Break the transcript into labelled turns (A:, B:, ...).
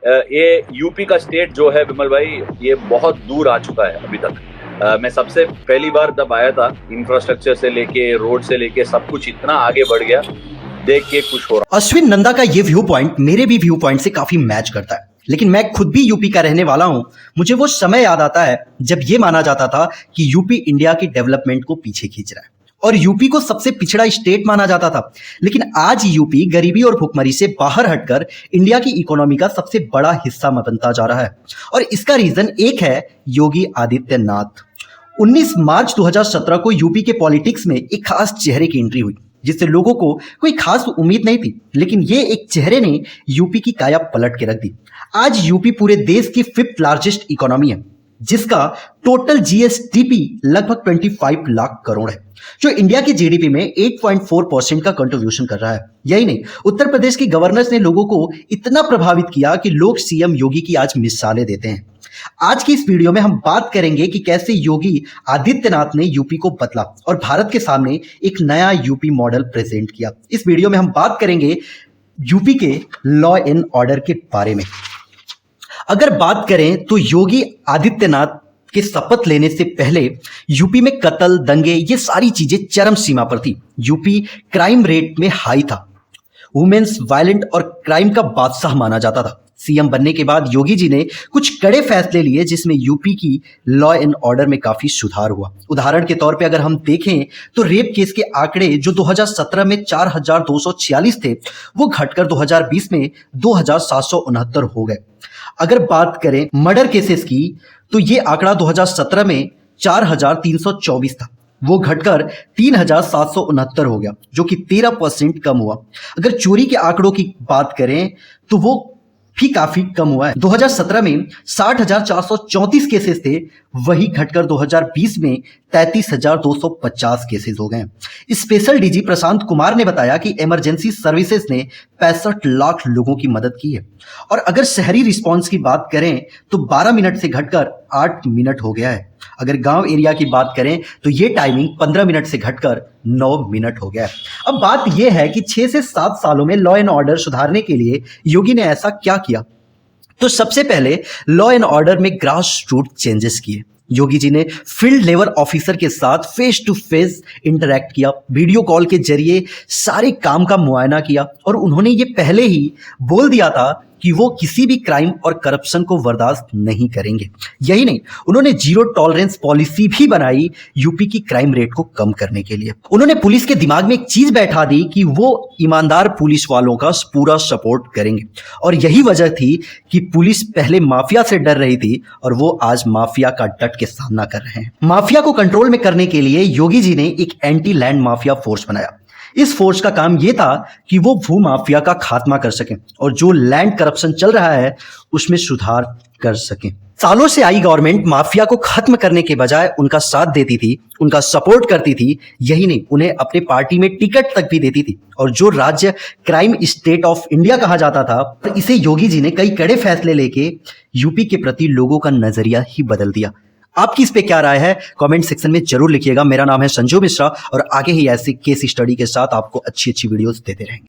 A: ये यूपी का स्टेट जो है विमल भाई, ये बहुत दूर आ चुका है अभी तक। मैं सबसे पहली बार तब आया था, इंफ्रास्ट्रक्चर से लेके रोड से लेके सब कुछ इतना आगे बढ़ गया, देख के खुश हो रहा।
B: अश्विन नंदा का ये व्यू पॉइंट मेरे भी व्यू पॉइंट से काफी मैच करता है, लेकिन मैं खुद भी यूपी का रहने वाला हूं। मुझे वो समय याद आता है जब ये माना जाता था कि यूपी इंडिया की डेवलपमेंट को पीछे खींच रहा है और यूपी को सबसे पिछड़ा स्टेट माना जाता था। लेकिन आज यूपी गरीबी और भुखमरी से बाहर हटकर इंडिया की इकोनॉमी का सबसे बड़ा हिस्सा बनता जा रहा है और इसका रीजन एक है, योगी आदित्यनाथ। 19 मार्च 2017 को यूपी के पॉलिटिक्स में एक खास चेहरे की एंट्री हुई जिससे लोगों को कोई खास उम्मीद नहीं थी, लेकिन ये एक चेहरे ने यूपी की काया पलट के रख दी। आज यूपी पूरे देश की 5th लार्जेस्ट इकोनॉमी है, जिसका टोटल जीएसडीपी लगभग 25 लाख करोड़ है, जो इंडिया की जीडीपी में 8.4% का कंट्रीब्यूशन कर रहा है। यही नहीं, उत्तर प्रदेश की गवर्नेंस ने लोगों को इतना प्रभावित किया कि लोग सीएम योगी की आज मिसालें देते हैं। आज की इस वीडियो में हम बात करेंगे कि कैसे योगी आदित्यनाथ ने यूपी को बदला और भारत के सामने एक नया यूपी मॉडल प्रेजेंट किया। इस वीडियो में हम बात करेंगे यूपी के लॉ एंड ऑर्डर के बारे में। अगर बात करें तो योगी आदित्यनाथ के शपथ लेने से पहले यूपी में कत्ल, दंगे, ये सारी चीजें चरम सीमा पर थी। यूपी क्राइम रेट में हाई था, वुमेन्स वायलेंट और क्राइम का बादशाह माना जाता था। सीएम बनने के बाद योगी जी ने कुछ कड़े फैसले लिए जिसमें यूपी की लॉ एंड ऑर्डर में काफी सुधार हुआ। उदाहरण के तौर पे अगर हम देखें तो रेप केस के आंकड़े जो 2017 में 4246 थे, वो घटकर 2020 में 2769 हो गए। अगर बात करें मर्डर केसेस की तो ये आंकड़ा 2017 में 4324 था, वो घटकर 3769 हो गया, जो कि 13% कम हुआ। अगर चोरी के आंकड़ों की बात करें तो वो भी काफी कम हुआ है। 2017 में 60,434 केसेस थे, वही घटकर 2020 में 33,250 केसेस हो गए। स्पेशल डीजी प्रशांत कुमार ने बताया कि इमरजेंसी सर्विसेज ने 65 लाख लोगों की मदद की है और अगर शहरी रिस्पांस की बात करें तो 12 मिनट से घटकर 8 मिनट हो गया है। अगर गांव एरिया की बात करें तो ये टाइमिंग 15 मिनट से घटकर 9 मिनट हो गया है। अब बात यह है कि 6 से 7 सालों में लॉ एंड ऑर्डर सुधारने के लिए योगी ने ऐसा क्या किया। तो सबसे पहले लॉ एंड ऑर्डर में ग्रास रूट चेंजेस किए। योगी जी ने फील्ड लेवल ऑफिसर के साथ फेस टू फेस इंटरैक्ट किया, वीडियो कॉल के जरिए सारे काम का मुआयना किया और उन्होंने ये पहले ही बोल दिया था कि वो किसी भी क्राइम और करप्शन को बर्दाश्त नहीं करेंगे। यही नहीं, उन्होंने जीरो टॉलरेंस पॉलिसी भी बनाई यूपी की क्राइम रेट को कम करने के लिए। उन्होंने पुलिस के दिमाग में एक चीज बैठा दी कि वो ईमानदार पुलिस वालों का पूरा सपोर्ट करेंगे और यही वजह थी कि पुलिस पहले माफिया से डर रही थी और वो आज माफिया का डट के सामना कर रहे हैं। माफिया को कंट्रोल में करने के लिए योगी जी ने एक एंटी लैंड माफिया फोर्स बनाया। इस फोर्स का काम यह था कि वो भू माफिया का खात्मा कर सकें और जो लैंड करप्शन चल रहा है उसमें सुधार कर सकें। सालों से आई गवर्नमेंट माफिया को खत्म करने के बजाय उनका साथ देती थी, उनका सपोर्ट करती थी। यही नहीं, उन्हें अपने पार्टी में टिकट तक भी देती थी और जो राज्य क्राइम स्टेट ऑफ इंडिया कहा जाता था, तो इसे योगी जी ने कई कड़े फैसले लेके यूपी के प्रति लोगों का नजरिया ही बदल दिया। आपकी इस पे क्या राय है, कमेंट सेक्शन में जरूर लिखिएगा। मेरा नाम है संजू मिश्रा और आगे ही ऐसी केस स्टडी के साथ आपको अच्छी वीडियोस देते रहेंगे।